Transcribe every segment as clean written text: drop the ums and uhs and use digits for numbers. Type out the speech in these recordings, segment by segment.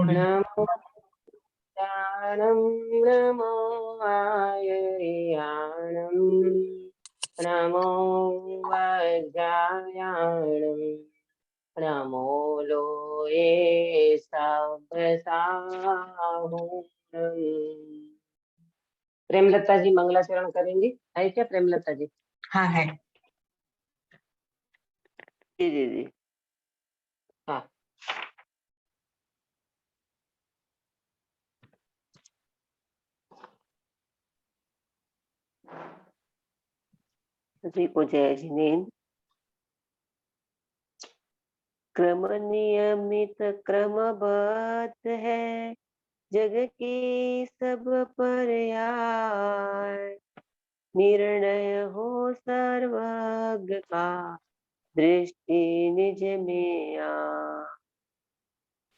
Recording. नमो ज्ञानं नमो आयर्याणं नमो वज्रायाणं नमो लोये सब्रसाहुं। प्रेमलता जी मंगलाचरण करेंगी, है क्या प्रेमलता जी? हाँ है। जी जी जी। हाँ। सभी को जय जिनेन्द्र। क्रम नियमित क्रमबद्ध है जग की सब पर्याय, निर्णय हो सर्वज्ञ का दृष्टि निज में आ,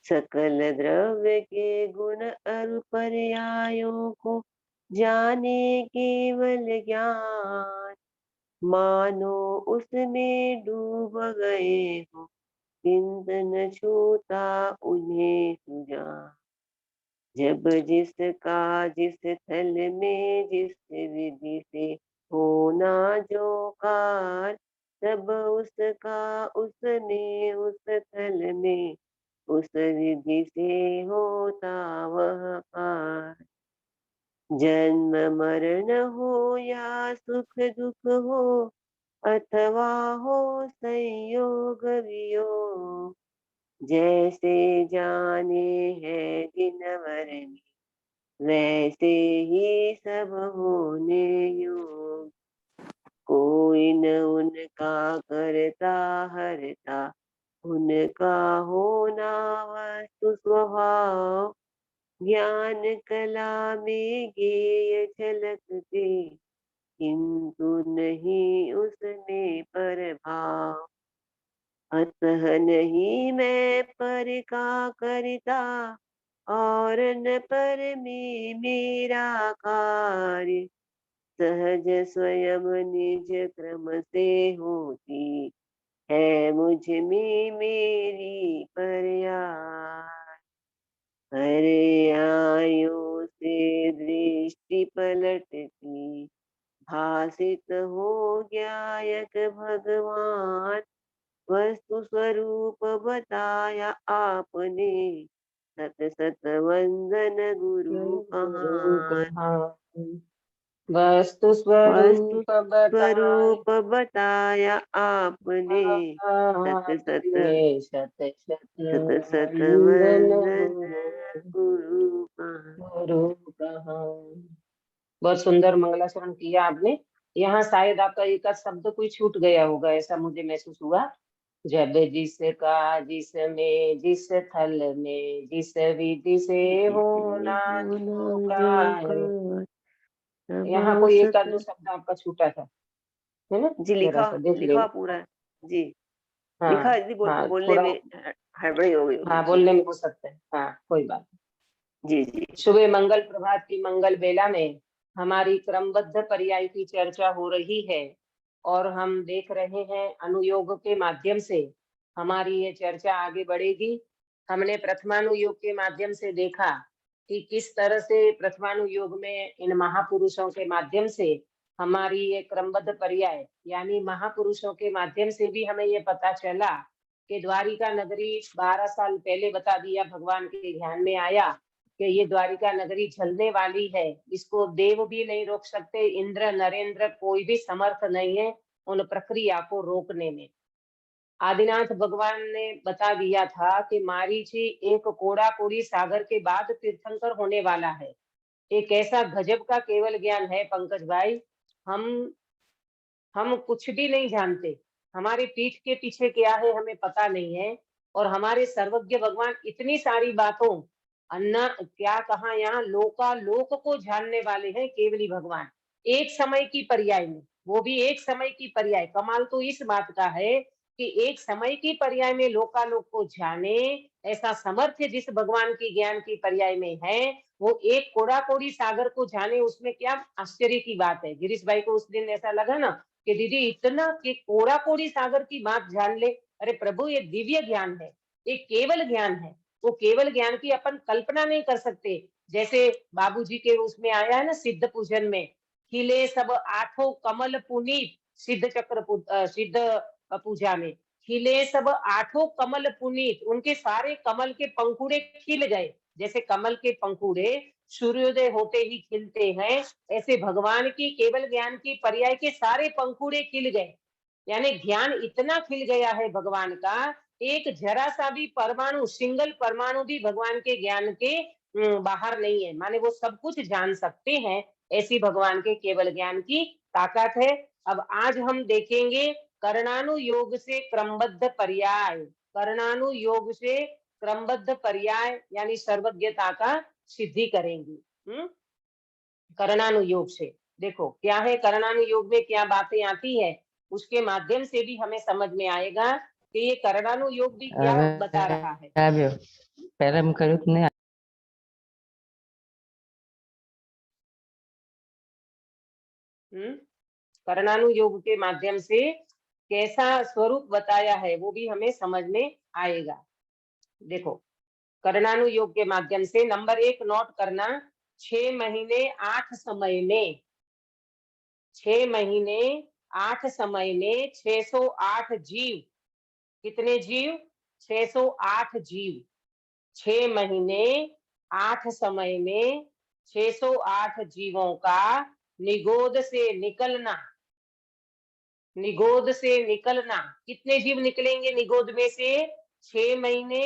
सकल द्रव्य के गुण और पर्यायों को जाने केवल ज्ञान, मानो उसमें डूब गए हो किंतु न छूता उन्हें सुजान। जब जिसका जिस थल में जिस विधि से होना जो कार, तब उसका उसमें उस थल में उस विधि से होता वह कार। जन्म मरण हो या सुख दुख हो अथवा हो संयोग वियोग, जैसे जाने हैं जिनवर ने वैसे ही सब होने योग। कोई न उनका करता हरता, उनका होना वस्तु स्वभाव, ज्ञान कला में गेय झलकते किंतु नहीं उसमें प्रभाव। अतः नहीं मैं पर का करता और न पर में मेरा कार्य, सहज स्वयं निज क्रम से होती है मुझ में मेरी पर्याय। पर्यायों से दृष्टि पलटती भासित हो ज्ञायक भगवान, वस्तु स्वरूप बताया आपने सत सत वंदन गुरु कहान। वस्तु वस्तु स्वरूप स्वरूप बताया आपने सत सत शत शत सत सत वंदन वंदन गुरु कहान। गुरु कहान। बहुत सुंदर मंगलाचरण किया आपने। यहाँ शायद आपका एक आध शब्द कोई छूट गया होगा, ऐसा मुझे महसूस हुआ। जब जिसका जिसमें जिस थल में जिस विधि से होना जो कार्य, यहाँ कोई एक आध दो शब्द आपका छूटा था, है ना? जी जरा लिखा सा देख लिखा लेना। पूरा जी। हाँ लिखा दीदी हाँ, बोलने थोड़ा में हड़बड़ी हो गई होगी हाँ जी। बोलने में हो सकता है, हाँ कोई बात जी जी। नहीं। सुबह मंगल प्रभात की मंगल बेला में हमारी क्रमबद्ध पर्याय की चर्चा हो रही है और हम देख रहे हैं अनुयोग के माध्यम से हमारी ये चर्चा आगे बढ़ेगी। हमने प्रथमानुयोग के माध्यम से देखा कि किस तरह से प्रथमानुयोग में इन महापुरुषों के माध्यम से हमारी ये क्रमबद्ध पर्याय यानी महापुरुषों के माध्यम से भी हमें ये पता चला कि द्वारिका नगरी 12 साल पहले बता दिया, भगवान के ध्यान में आया कि ये द्वारिका नगरी जलने वाली है, इसको देव भी नहीं रोक सकते, इंद्र नरेंद्र कोई भी समर्थ नहीं है उन प्रक्रिया को रोकने में। आदिनाथ भगवान ने बता दिया था कि मारीची एक कोड़ा कोड़ी सागर के बाद तीर्थंकर होने वाला है। एक ऐसा गजब का केवल ज्ञान है पंकज भाई, हम कुछ भी नहीं जानते, हमारे पीठ के पीछे क्या है हमें पता नहीं है, और हमारे सर्वज्ञ भगवान इतनी सारी बातों अन्ना क्या कहा यहाँ लोकालोक को जानने वाले हैं केवली भगवान, एक समय की पर्याय में, वो भी एक समय की पर्याय। कमाल तो इस बात का है कि एक समय की पर्याय में लोकालोक को जाने, ऐसा समर्थ्य जिस भगवान की ज्ञान की पर्याय में है, वो एक कोड़ा कोड़ी सागर को जाने, उसमें क्या आश्चर्य की बात है। गिरीश भाई को उस दिन ऐसा लगा ना कि दीदी इतना कि कोड़ा कोड़ी सागर की बात जान ले, अरे प्रभु ये दिव्य ज्ञान है, ये केवल ज्ञान है। वो केवल ज्ञान की अपन कल्पना नहीं कर सकते। जैसे बाबूजी के उसमें आया है ना सिद्ध पूजन में, खिले सब आठों कमल पुनीत, सिद्ध चक्र सिद्ध पूजा में खिले सब आठों कमल पुनीत, उनके सारे कमल के पंखुड़े खिल गए। जैसे कमल के पंखुड़े सूर्योदय होते ही खिलते हैं, ऐसे भगवान की केवल ज्ञान की पर्याय के सारे पंखुड़े खिल गए। यानी ज्ञान इतना खिल गया है भगवान का, एक जरा सा भी परमाणु, सिंगल परमाणु भी भगवान के ज्ञान के बाहर नहीं है। माने वो सब कुछ जान सकते हैं, ऐसी भगवान के केवल ज्ञान की ताकत है। अब आज हम देखेंगे कर्णानुयोग से क्रमबद्ध पर्याय, कर्णानुयोग से क्रमबद्ध पर्याय यानी सर्वज्ञता का सिद्धि करेंगे। कर्णानुयोग से देखो क्या है, कर्णानुयोग में क्या बातें आती है, उसके माध्यम से भी हमें समझ में आएगा कि ये कर्णानुयोग भी क्या बता रहा है। पहले हम કર્યું જ નહીં. कर्णानुयोग के माध्यम से कैसा स्वरूप बताया है वो भी हमें समझ में आएगा। देखो कर्णानुयोग के माध्यम से नंबर 1 नोट करना, 6 महीने 8 समय में, 6 महीने 8 समय में 608 जीव, कितने जीव? 608 जीव। 6 महीने 8 समय में 608 जीवों का निगोद से निकलना, निगोद से निकलना। कितने जीव निकलेंगे निगोद में से? 6 महीने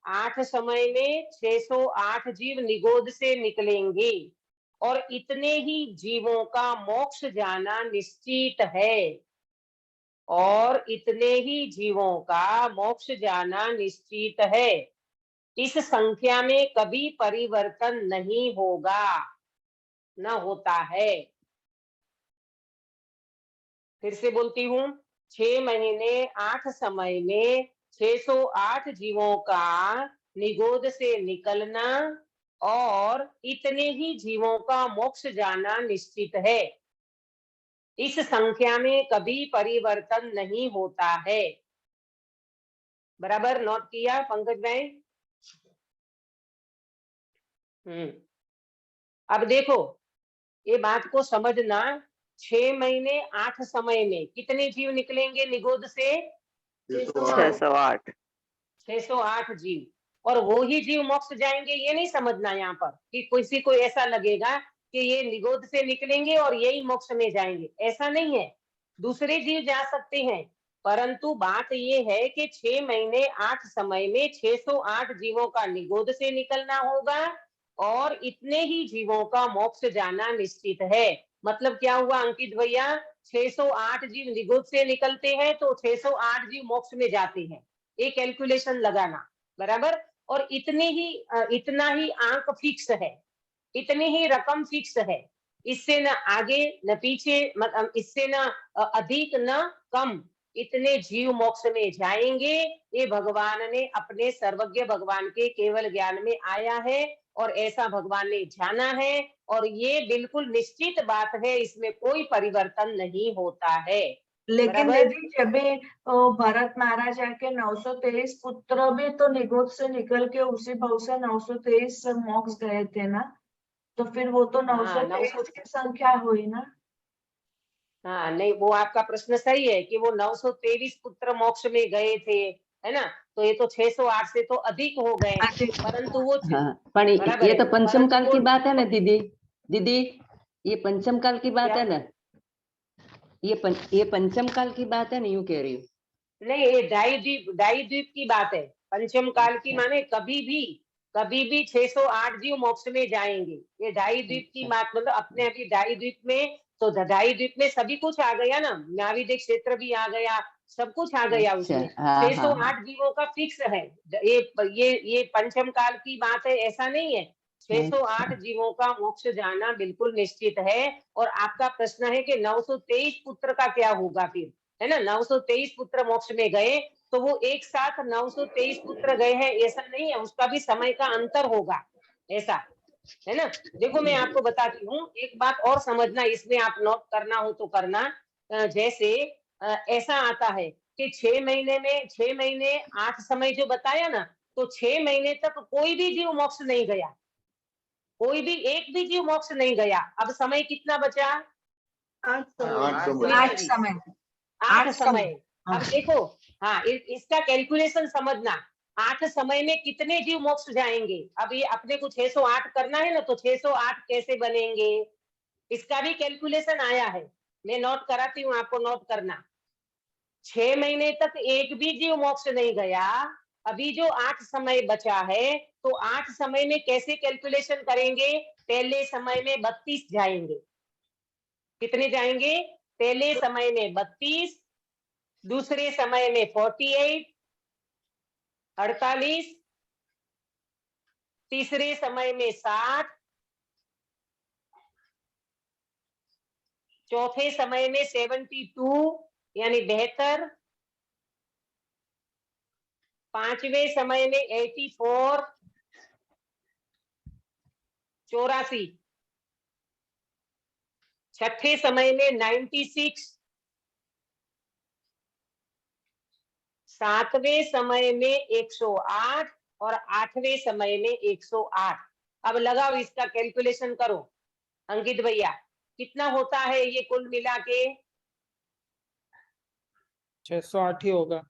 8 समय में 608 जीव निगोद से निकलेंगे, और इतने ही जीवों का मोक्ष जाना निश्चित है, और इतने ही जीवों का मोक्ष जाना निश्चित है। इस संख्या में कभी परिवर्तन नहीं होगा, न होता है। फिर से बोलती हूँ, 6 महीने 8 समय में 608 जीवों का निगोद से निकलना और इतने ही जीवों का मोक्ष जाना निश्चित है। इस संख्या में कभी परिवर्तन नहीं होता है। बराबर नोट किया पंकज भाई? अब देखो ये बात को समझना, 6 महीने 8 समय में कितने जीव निकलेंगे निगोद से? 608। 608 जीव, और वो ही जीव मोक्ष जाएंगे ये नहीं समझना यहाँ पर कि किसी को ऐसा लगेगा कि ये निगोद से निकलेंगे और यही मोक्ष में जाएंगे, ऐसा नहीं है। दूसरे जीव जा सकते हैं, परंतु बात ये है कि 6 महीने 8 समय में 608 जीवों का निगोद से निकलना होगा और इतने ही जीवों का मोक्ष जाना निश्चित है। मतलब क्या हुआ अंकित भैया? 608 जीव निगोद से निकलते हैं तो 608 जीव मोक्ष में जाते हैं, ये कैलकुलेशन लगाना। बराबर? और इतने ही इतना ही आंक फिक्स है, इतनी ही रकम फिक्स है, इससे न आगे न पीछे, मतलब इससे न अधिक न कम, इतने जीव मोक्ष में जाएंगे। ये भगवान ने अपने सर्वज्ञ भगवान के केवल ज्ञान में आया है और ऐसा भगवान ने जाना है, और ये बिल्कुल निश्चित बात है, इसमें कोई परिवर्तन नहीं होता है। लेकिन दीदी जब भी भरत महाराजा के 923 पुत्र भी तो निगोद से निकल के उसी भाव से 923 मोक्ष गए थे ना, तो फिर वो तो 923 की संख्या हुई ना। हाँ नहीं, वो आपका प्रश्न सही है कि वो 923 पुत्र मोक्ष में गए थे, है ना, तो ये तो 608 से तो अधिक हो गए, परंतु वो पर ये तो पंचम काल की बात है ना दीदी, दीदी ये पंचम काल की बात है ना, ये पंचम काल की बात है ना, यूं कह रही हूँ। नहीं, ये डाई द्वीप की बात है। पंचम काल की माने कभी भी 608 जीव मोक्ष में जाएंगे। ये डाई द्वीप की बात, मतलब अपने अभी डाई द्वीप में, तो डाई द्वीप में सभी कुछ आ गया ना, नाविदिक क्षेत्र भी आ गया, सब कुछ आ गया उसमें। 608 जीवों का फिक्स है। ये पंचम काल की बात है, ऐसा नहीं है। 608 जीवों का मोक्ष जाना बिल्कुल निश्चित है। और आपका प्रश्न है कि 923 पुत्र का क्या होगा फिर, है ना, 923 पुत्र मोक्ष में गए, तो वो एक साथ 923 पुत्र गए हैं ऐसा नहीं है, उसका भी समय का अंतर होगा, ऐसा है ना। देखो मैं आपको बताती हूँ, एक बात और समझना, इसमें आप नोट करना हो तो करना। जैसे ऐसा आता है कि 6 महीने में 6 महीने 8 समय जो बताया ना, तो तो 6 महीने तक कोई भी जीव मोक्ष नहीं गया, कोई भी एक भी जीव मोक्ष नहीं गया। अब समय कितना बचा? 8 8 समय। 8 समय। 8 8 समय। हाँ। अब देखो, हाँ, इसका कैलकुलेशन समझना, 8 समय में कितने जीव मोक्ष जाएंगे। अब ये अपने को 608 करना है ना, तो 608 कैसे बनेंगे, इसका भी कैलकुलेशन आया है, मैं नोट कराती हूँ, आपको नोट करना। 6 महीने तक एक भी जीव मोक्ष नहीं गया, अभी जो 8 समय बचा है, तो 8 समय में कैसे कैलकुलेशन करेंगे? पहले समय में 32 जाएंगे। कितने जाएंगे? पहले समय में 32, दूसरे समय में 48, 48, तीसरे समय में 60, चौथे समय में 72 यानी 72, पांचवें समय में 84, 84, छठे समय में 96, सातवें समय में 108 और आठवें समय में 108। अब लगाओ, इसका कैलकुलेशन करो अंकित भैया, कितना होता है ये कुल मिला के? 608 ही होगा।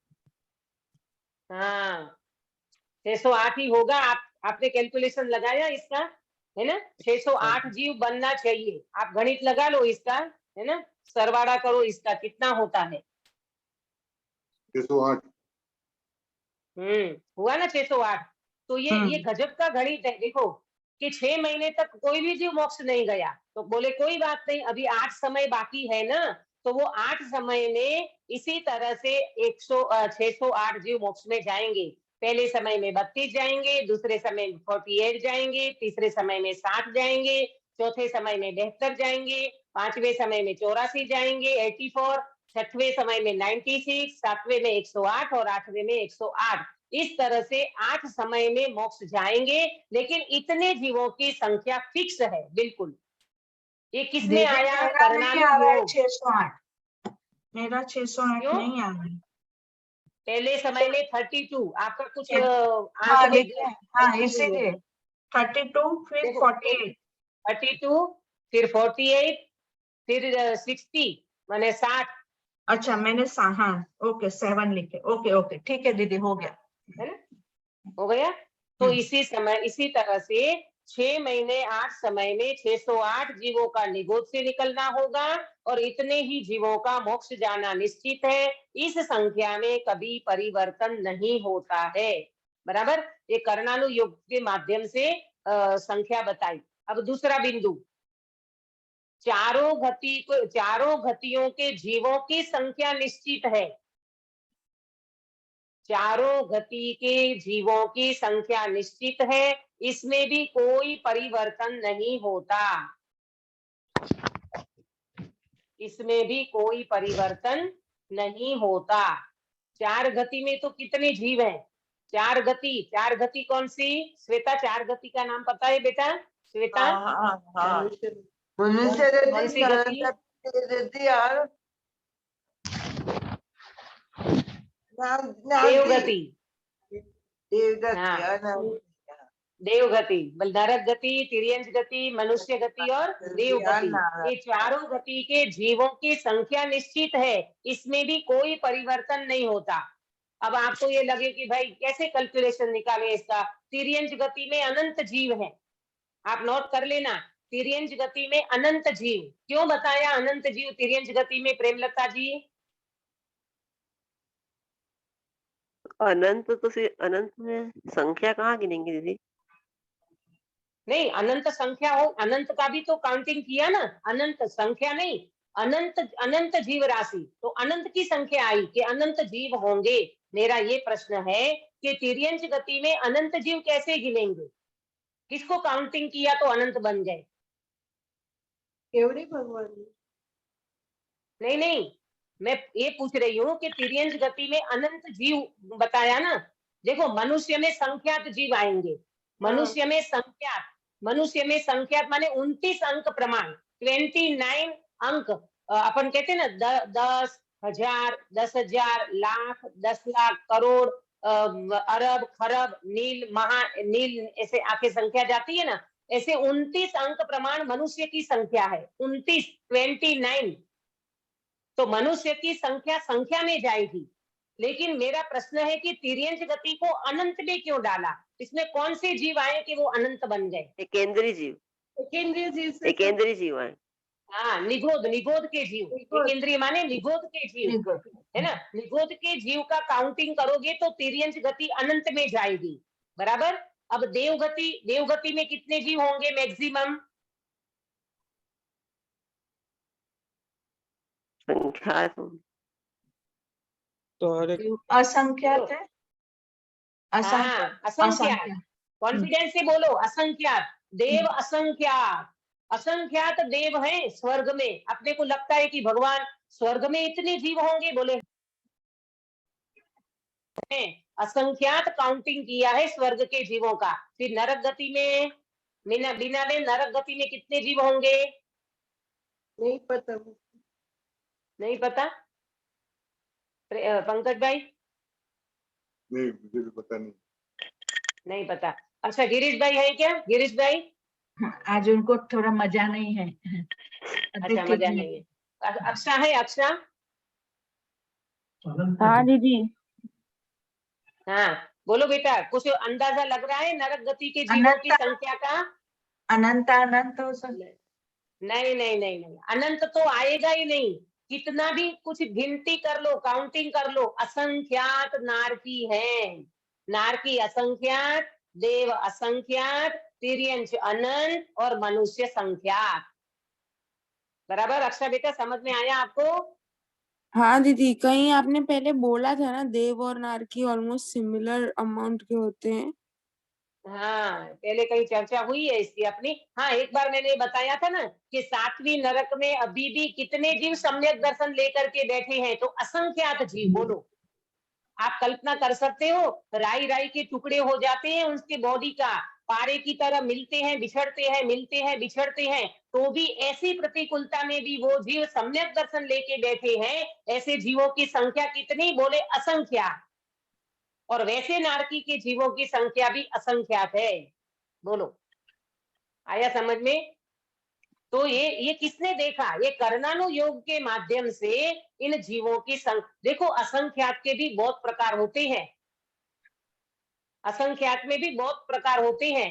हाँ, 608 ही होगा। आपने कैलकुलेशन लगाया इसका, है ना? 608 जीव बनना चाहिए। आप गणित लगा लो इसका, है ना? सरवाड़ा करो इसका, कितना होता है? 608। हुआ ना 608। तो ये गजब का गणित है। देखो कि 6 महीने तक कोई भी जीव मोक्ष नहीं गया, तो बोले कोई बात नहीं, अभी 8 समय बाकी है ना, तो वो 8 समय में इसी तरह से 608 जीव मोक्ष में जाएंगे। पहले समय में 32 जाएंगे, दूसरे समय में 48 जाएंगे, तीसरे समय में 60 जाएंगे, चौथे समय में 72 जाएंगे, पांचवें समय में 84 जाएंगे 84, छठवें समय में 96, सातवें में 108 और आठवें में 108। इस तरह से 8 समय में मोक्ष जाएंगे, लेकिन इतने जीवों की संख्या फिक्स है बिल्कुल। ये किसने आया? कर्णानुयोग। 608 मेरा 608 क्यों? नहीं आ रहा है। पहले समय में 32, आपका कुछ हाँ आंख में देखिए, हाँ इसीलिए 32 फिर देखो, 48। 32 फिर 48 फिर 60 माने 60, अच्छा मैंने हाँ ओके 7 लिखे। ओके ओके ठीक है दीदी, हो गया। है ना? हो गया। तो इसी तरह से 6 महीने 8 समय में 608 जीवों का निगोद से निकलना होगा, और इतने ही जीवों का मोक्ष जाना निश्चित है। इस संख्या में कभी परिवर्तन नहीं होता है। बराबर? ये कर्णानुयोग के माध्यम से संख्या बताई। अब दूसरा बिंदु, चारों गतियों के जीवों की संख्या निश्चित है। चारों गति के जीवों की संख्या निश्चित है, इसमें भी कोई परिवर्तन नहीं होता। इसमें भी कोई परिवर्तन नहीं होता। चार गति में तो कितने जीव हैं? चार गति कौन सी? श्वेता, चार गति का नाम पता है बेटा? श्वेता, मनुष्य कौन सी गति? देवगति। देवगति, नरक गति, तिर्यंच गति, मनुष्य गति और देवगति। ये चारों गति के जीवों की संख्या निश्चित है, इसमें भी कोई परिवर्तन नहीं होता। अब आपको ये लगे कि भाई कैसे कैलकुलेशन निकाले इसका? तिर्यंच गति में अनंत जीव हैं, आप नोट कर लेना। तिर्यंच गति में अनंत जीव। क्यों बताया अनंत जीव तिर्यंच गति में, प्रेमलता जी? अनंत तो फिर अनंत में संख्या कहाँ गिनेंगे दीदी? नहीं, अनंत संख्या हो, अनंत का भी तो काउंटिंग किया ना, अनंत संख्या नहीं, अनंत जीव राशि। तो अनंत की संख्या आई कि अनंत जीव होंगे। मेरा ये प्रश्न है कि तिर्यंच गति में अनंत जीव कैसे गिनेंगे? किसको काउंटिंग किया तो अनंत बन गए? भगवान। नहीं, मैं ये पूछ रही हूँ कि तिर्यंच गति में अनंत जीव बताया ना। देखो, मनुष्य में संख्यात जीव आएंगे। मनुष्य में संख्यात माने 29 अंक प्रमाण, 29 अंक। अपन कहते हैं ना 10,000, 10,000, लाख, 10 लाख, करोड़, अरब, खरब, नील, महा नील, ऐसे आके संख्या जाती है ना, ऐसे 29 अंक प्रमाण मनुष्य की संख्या है। 29, 29। तो मनुष्य की संख्या संख्या में जाएगी। लेकिन मेरा प्रश्न है कि तिर्यंच गति को अनंत में क्यों डाला? इसमें कौन से जीव आए कि वो अनंत बन गए? एकेंद्रीय जीव, केंद्रीय जीव से एकेंद्रीय जीव है। हाँ, निगोद, निगोद के जीव। निगोद। केंद्रीय माने निगोद के जीव, निगोद। है ना? निगोद के जीव का काउंटिंग करोगे तो तिर्यंच गति अनंत में जाएगी, बराबर। अब देवगति में कितने जीव होंगे मैक्सिमम? संख्या तो हर एक असंख्यात है, असंख्यात, हाँ, असंख्यात। असंख्यात। कॉन्फिडेंस से बोलो, असंख्यात। देव असंख्यात, असंख्यात देव हैं स्वर्ग में। अपने को लगता है कि भगवान स्वर्ग में इतने जीव होंगे, बोले हैं। असंख्यात काउंटिंग किया है स्वर्ग के जीवों का। फिर नरक गति में, बिना में नरक गति में कितने जीव होंगे? नहीं पता। नहीं पता? पंकज भाई नहीं, मुझे भी पता नहीं। नहीं पता। अच्छा, गिरीश भाई है क्या? गिरीश भाई? आज उनको थोड़ा मजा नहीं है। अच्छा, मजा नहीं है। अक्षा है, अक्षा? हाँ दीदी। हाँ, बोलो बेटा, कुछ अंदाजा लग रहा है नरक गति के जीवों की अनंत, संख्या का? अनंत अनंत हो सकता। नहीं नहीं नहीं नहीं, अनंत तो आएगा ही नहीं। कितना भी कुछ गिनती कर लो, काउंटिंग कर लो, असंख्यात नारकी है। नारकी असंख्यात, देव असंख्यात, तिर्यंच अनंत और मनुष्य संख्यात। बराबर अक्षा बेटा, समझ में आया आपको? हाँ दीदी, कहीं आपने पहले बोला था ना देव और नारकी ऑलमोस्ट सिमिलर अमाउंट के होते हैं। हाँ, पहले कहीं चर्चा हुई है इसकी अपनी। हाँ, एक बार मैंने बताया था ना कि 7वीं नरक में अभी भी कितने जीव सम्यक दर्शन लेकर के बैठे हैं? तो असंख्यात जीव। बोलो, आप कल्पना कर सकते हो? राई राई के टुकड़े हो जाते हैं उसके बॉडी का, पारे की तरह मिलते हैं, बिछड़ते हैं, मिलते हैं, बिछड़ते हैं। तो भी ऐसी प्रतिकूलता में भी वो जीव सम्यक दर्शन लेके बैठे हैं। ऐसे जीवों की संख्या कितनी? बोले असंख्यात। और वैसे नारकी के जीवों की संख्या भी असंख्यात है। बोलो, आया समझ में? तो ये किसने देखा? ये कर्णानुयोग के माध्यम से इन जीवों की देखो, असंख्यात के भी बहुत प्रकार होते हैं। असंख्यात में भी बहुत प्रकार होते हैं।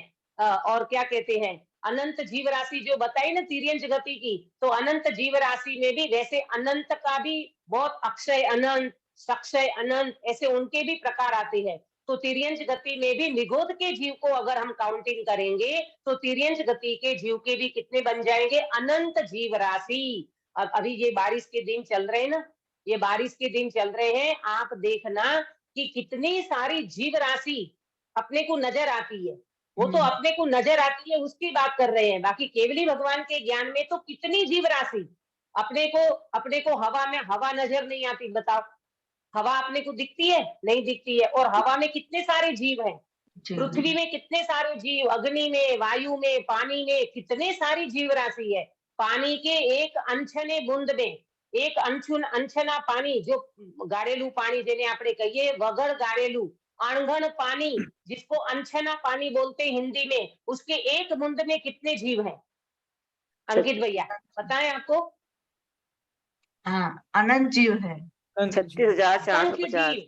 और क्या कहते हैं, अनंत जीव राशि जो बताई ना तिर्यंच गति की, तो अनंत जीव राशि में भी वैसे अनंत का भी बहुत, अक्षय अनंत, सक्षय अनंत, ऐसे उनके भी प्रकार आते हैं। तो तिर्यंच गति में भी निगोद के जीव को अगर हम काउंटिंग करेंगे तो तिर्यंच गति के जीव के भी कितने बन जाएंगे? अनंत जीव राशि। अब अभी ये बारिश के दिन चल रहे हैं ना, ये बारिश के दिन चल रहे हैं, आप देखना कि कितनी सारी जीव राशि अपने को नजर आती है। वो तो अपने को नजर आती है उसकी बात कर रहे हैं। बाकी केवली भगवान के ज्ञान में तो कितनी जीव राशि अपने को हवा में हवा नजर नहीं आती। बताओ, हवा अपने को दिखती है? नहीं दिखती है। और हवा में कितने सारे जीव हैं? पृथ्वी में कितने सारे जीव, अग्नि में, वायु में, पानी में कितने सारी जीव राशि है। पानी के एक अनछने बूंद में, एक अनछना पानी, जो गाड़ेलू पानी जिन्हें આપણે કહીએ વગર ગાड़ेलू अणघन पानी, जिसको अनछना पानी बोलते हैं हिंदी में, उसके एक बूंद में कितने जीव हैं? अंकित भैया बताएं आपको। हाँ, अनंत जीव है। 36,450। असंख्य जीव,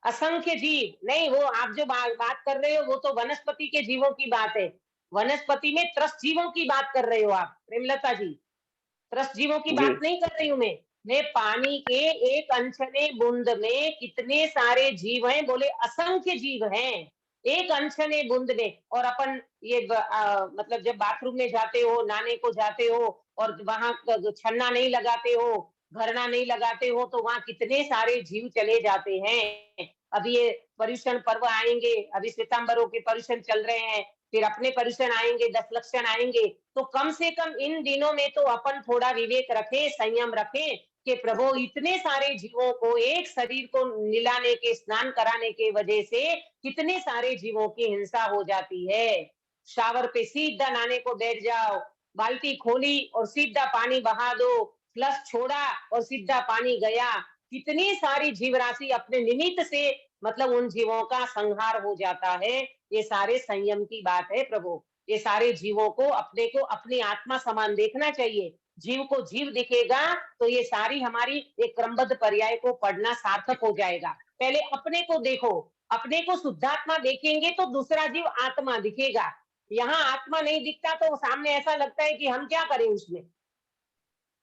असंख्य जीव। नहीं, वो आप जो बात कर रहे हो वो तो वनस्पति के जीवों की बात है। वनस्पति में त्रस्त जीवों की बात कर रहे हो आप प्रेमलता जी। त्रस्त जीवों की जी। बात नहीं कर रही हूं मैं पानी के एक अनछने बूंद में कितने सारे जीव हैं? बोले असंख्य जीव हैं एक अनछने बूंद में। और अपन ये मतलब जब बाथरूम में जाते हो, नहाने को जाते हो और वहां छन्ना नहीं लगाते हो, घरना नहीं लगाते हो, तो वहां कितने सारे जीव चले जाते हैं। अभी ये पर्यूषण पर्व आएंगे, अभी सितंबरों के पर्यूषण चल रहे हैं, फिर अपने पर्यूषण आएंगे, 10 लक्षण आएंगे। तो कम से कम इन दिनों में तो अपन थोड़ा विवेक रखें, संयम रखें कि प्रभु इतने सारे जीवों को एक शरीर को निलाने के, स्नान कराने के वजह से कितने सारे जीवों की हिंसा हो जाती है। शावर पे सीधा नहाने को बैठ जाओ, बाल्टी खोली और सीधा पानी बहा दो, फ्लश छोड़ा और सीधा पानी गया, कितनी सारी जीव राशि अपने निमित्त से मतलब उन जीवों का संहार हो जाता है। ये सारे संयम की बात है प्रभु। ये सारे जीवों को अपनी आत्मा समान देखना चाहिए। जीव को जीव दिखेगा तो ये सारी हमारी एक क्रमबद्ध पर्याय को पढ़ना सार्थक हो जाएगा। पहले अपने को देखो, अपने को शुद्धात्मा देखेंगे तो दूसरा जीव आत्मा दिखेगा। यहाँ आत्मा नहीं दिखता तो सामने ऐसा लगता है कि हम क्या करें उसमें,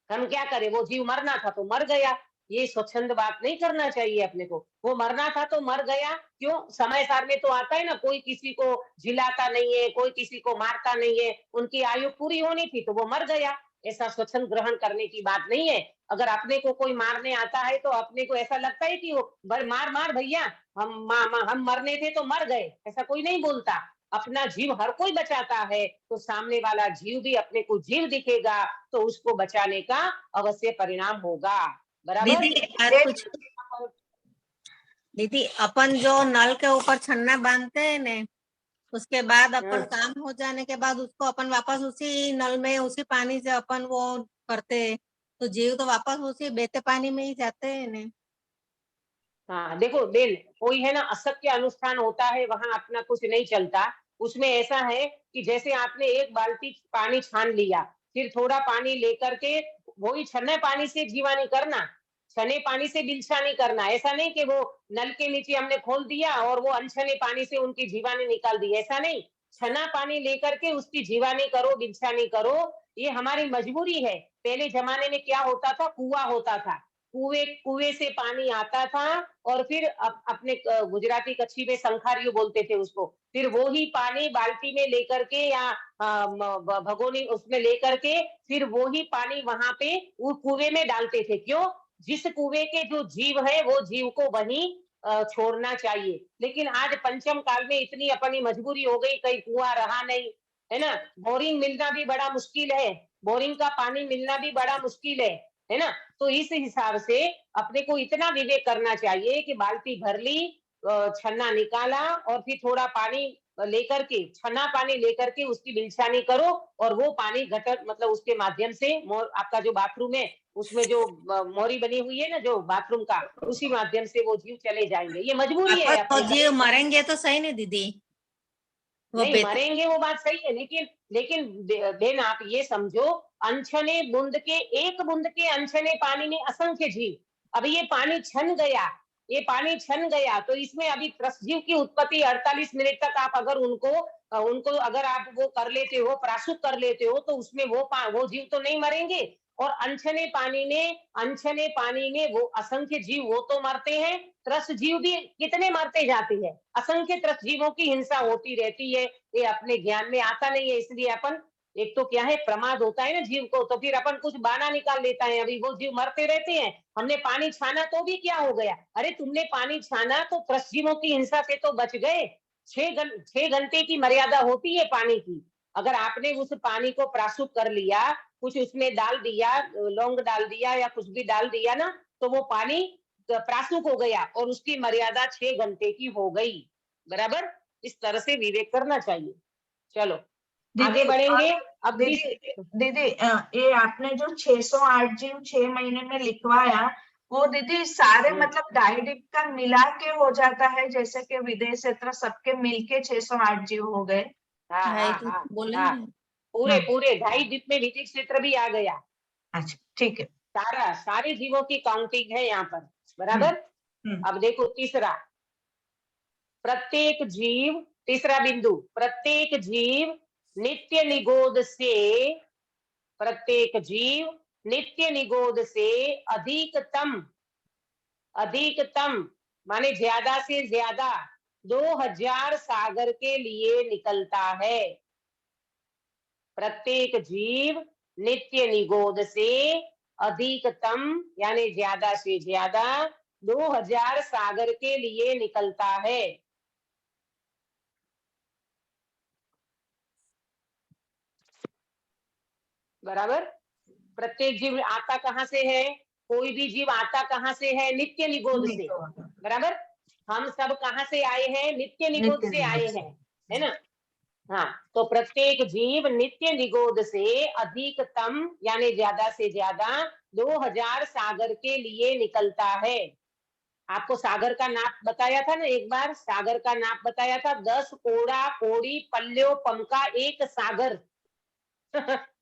हम क्या करें, वो जीव मरना था तो मर गया। ये स्वच्छंद बात नहीं करना चाहिए अपने को। वो मरना था तो मर गया, क्यों? समय सार में तो आता है ना, कोई किसी को झिलाता नहीं है, कोई किसी को मारता नहीं है, उनकी आयु पूरी होनी थी तो वो मर गया। ऐसा स्वच्छंद ग्रहण करने की बात नहीं है। अगर अपने को कोई मारने आता है तो अपने को ऐसा लगता है कि वो मार मार भैया, हम मरने थे तो मर गए, ऐसा कोई नहीं बोलता। अपना जीव हर कोई बचाता है, तो सामने वाला जीव भी अपने को जीव दिखेगा तो उसको बचाने का अवश्य परिणाम होगा। बराबर? दीदी एक बात पूछो। दीदी अपन जो नल के ऊपर छन्ना बांधते हैं ने, उसके बाद अपन काम हो जाने के बाद उसको अपन वापस उसी नल में उसी पानी से अपन वो करते हैं, तो जीव तो वापस उसी बहते पानी में ही जाते हैं ने। हाँ देखो बेन, कोई है ना असत्य अनुष्ठान होता है, वहां अपना कुछ नहीं चलता। उसमें ऐसा है कि जैसे आपने एक बाल्टी पानी छान लिया, फिर थोड़ा पानी लेकर के वही छन्ने पानी से जीवा नहीं करना, छने पानी से बिलछा नहीं करना। ऐसा नहीं कि वो नल के नीचे हमने खोल दिया और वो अनछने पानी से उनकी जीवानी निकाल दी, ऐसा नहीं। छना पानी लेकर के उसकी जीवानी करो, बिलछानी करो, ये हमारी मजबूरी है। पहले जमाने में क्या होता था, कुआं होता था, कुएं से पानी आता था और फिर अपने गुजराती कच्छी में संखारियो बोलते थे उसको, फिर वो ही पानी बाल्टी में लेकर के या भगोनी उसमें लेकर के फिर वो ही पानी वहां पे वो कुएं में डालते थे। क्यों? जिस कुएं के जो जीव है वो जीव को वहीं छोड़ना चाहिए। लेकिन आज पंचम काल में इतनी अपनी मजबूरी हो गई, कहीं कुआं रहा नहीं, है ना। बोरिंग मिलना भी बड़ा मुश्किल है, बोरिंग का पानी मिलना भी बड़ा मुश्किल है ना। तो इस हिसाब से अपने को इतना विवेक करना चाहिए कि बाल्टी भर ली, छन्ना निकाला और फिर थोड़ा पानी लेकर के, छन्ना पानी लेकर के उसकी बिलछानी करो और वो पानी गटर मतलब उसके माध्यम से आपका जो बाथरूम है उसमें जो मोरी बनी हुई है ना जो बाथरूम का, उसी माध्यम से वो जीव चले जाएंगे। ये मजबूरी है तो अपनी। जीव मरेंगे तो सही नहीं दीदी, वो नहीं मरेंगे वो बात सही है, लेकिन बहन आप ये समझो, अनछने बूंद के, एक बूंद के अनछने पानी में असंख्य जीव। अभी ये पानी छन गया, ये पानी छन गया तो इसमें अभी जीव की उत्पत्ति 48 मिनट तक आप अगर उनको अगर आप वो कर लेते हो, प्राशुद्ध कर लेते हो, तो उसमें वो जीव तो नहीं मरेंगे। और अनछने पानी में वो असंख्य जीव वो तो मरते हैं, त्रस्त जीव भी कितने मरते जाते हैं। असंख्य त्रस्त जीवों की हिंसा होती रहती है, ये अपने ज्ञान में आता नहीं है। इसलिए अपन एक तो क्या है, प्रमाद होता है ना जीव को, तो फिर अपन कुछ बहाना निकाल लेता है, अभी वो जीव मरते रहते हैं। हमने पानी छाना तो भी क्या हो गया, अरे तुमने पानी छाना तो त्रस्त जीवों की हिंसा से तो बच गए। 6 घंटे की मर्यादा होती है पानी की। अगर आपने उस पानी को प्राशुद्ध कर लिया, कुछ उसमें डाल दिया, लौंग डाल दिया या कुछ भी डाल दिया ना, तो वो पानी प्राशुद्ध हो गया और उसकी मर्यादा 6 घंटे की हो गई। बराबर? इस तरह से विवेक करना चाहिए। चलो आगे बढ़ेंगे। अब दीदी ये आपने जो 608 जीव 6 महीने में लिखवाया, वो दीदी सारे मतलब डायडिक का मिला के हो जाता है, जैसे कि विदेश क्षेत्र सबके मिलके 608 जीव हो गए? पूरे 2.5 द्वीप में विदिक क्षेत्र भी आ गया। अच्छा ठीक है। सारे जीवों की काउंटिंग है यहाँ पर। बराबर? अब देखो तीसरा, प्रत्येक जीव, तीसरा बिंदु, प्रत्येक जीव नित्य निगोद से, प्रत्येक जीव नित्य निगोद से अधिकतम माने ज्यादा से ज्यादा 2000 सागर के लिए निकलता है। प्रत्येक जीव नित्य निगोद से अधिकतम यानी ज्यादा से ज्यादा 2000 सागर के लिए निकलता है। बराबर? प्रत्येक जीव आता कहाँ से है, कोई भी जीव आता कहाँ से है, नित्य निगोद से। बराबर? हम सब कहाँ से आए हैं, नित्य निगोद से आए हैं, है ना। हाँ, तो प्रत्येक जीव नित्य निगोद से अधिकतम यानी ज्यादा से ज्यादा 2000 सागर के लिए निकलता है। आपको सागर का नाप बताया था ना एक बार, सागर का नाप बताया था, 10 कोड़ा कोड़ी पल्ल्यो पमका एक सागर।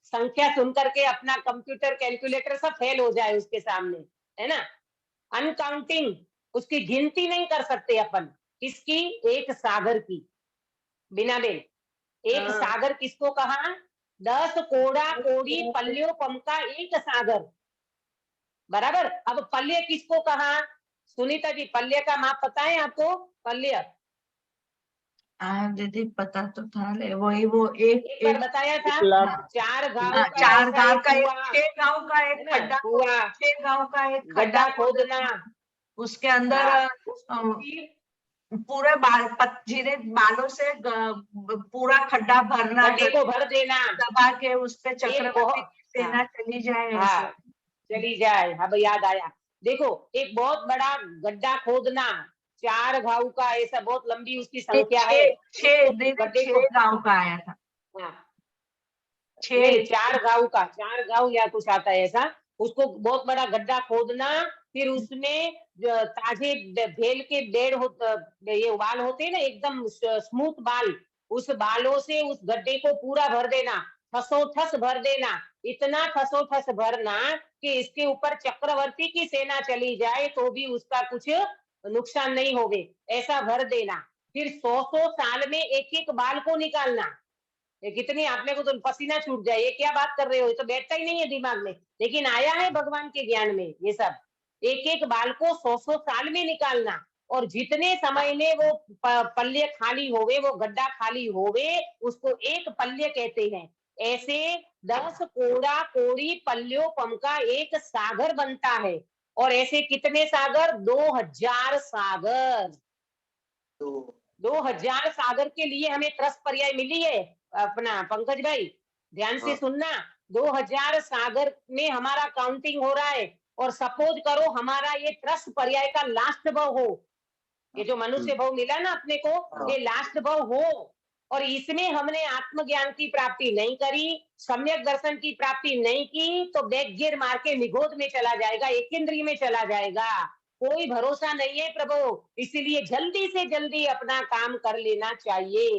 संख्या सुन करके अपना कंप्यूटर कैलकुलेटर सब फेल हो जाए उसके सामने, है ना। अनकाउंटिंग, उसकी गिनती नहीं कर सकते अपन। किसकी? एक सागर की। बिना बेन, एक हाँ। सागर किसको कहा? 10 कोड़ा कोड़ी पल्ल्यो पमका एक सागर, बराबर। अब पल्य किसको कहा? सुनीता जी, पल्य का माप पता है आपको? पल्य हाँ दीदी पता तो था, वही वो एक एक बार एक बताया था, 1,00,000 हाँ, 4 गांव हाँ, का 4 ऐसा गांव एक का एक, कुआं, 6 गांव का है एक ना, खड्डा, कुआं, 6 गांव का एक गड्ढा खड्डा खोदना। उसके अंदर हाँ, उसकी पूरे जीरे बालों से पूरा खड्डा भरना, गड्ढे को भर देना। दबा के उस पे एक चक्रवर्ती बहुत, की सेना चली जाए ऐसे। हाँ चली जाए। अब याद आया, देखो एक बहुत बड़ा गड्ढा खोदना, 4 गांव का, ऐसा बहुत लंबी उसकी संख्या है। छह उसको दीदी, गड्ढे 6 को, गांव का आया था, हाँ, 6। नहीं 4 गांव का, 4 गांव या कुछ आता है ऐसा। उसको बहुत बड़ा गड्ढा खोदना, फिर उसमें ताजे भेल के बेड़ ये बाल होते हैं ना, एकदम स्मूथ बाल, उस बालों से उस गड्ढे को पूरा भर देना, ठसोठस भर देना। इतना ठसोठस भरना कि इसके ऊपर चक्रवर्ती की सेना चली जाए तो भी उसका कुछ नुकसान नहीं होगे, ऐसा भर देना। फिर 100 साल में एक एक बाल को निकालना। ये कितनी, आपने को तो पसीना छूट जाए, ये क्या बात कर रहे हो, ये तो बैठता ही नहीं है दिमाग में, लेकिन आया है भगवान के ज्ञान में ये सब। एक एक बाल को 100 साल में निकालना, और जितने समय में वो पल्ले खाली होवे, वो गड्ढा खाली होवे, उसको एक पल्ले कहते हैं। ऐसे 10 कोड़ा कोड़ी पल्ल्यों पम का एक सागर बनता है। और ऐसे कितने सागर? 2000 सागर। तो 2000 सागर के लिए हमें त्रस पर्याय मिली है। अपना पंकज भाई ध्यान से हाँ। सुनना, 2000 सागर में हमारा काउंटिंग हो रहा है। और सपोज करो हमारा ये त्रस पर्याय का लास्ट भव हो, ये जो मनुष्य भव मिला ना अपने को, ये लास्ट भव हो, और इसमें हमने आत्मज्ञान की प्राप्ति नहीं करी, सम्यक दर्शन की प्राप्ति नहीं की, तो बैक गियर मार के निगोद में चला जाएगा, एकेंद्रीय में चला जाएगा। कोई भरोसा नहीं है प्रभु, इसीलिए जल्दी से जल्दी अपना काम कर लेना चाहिए।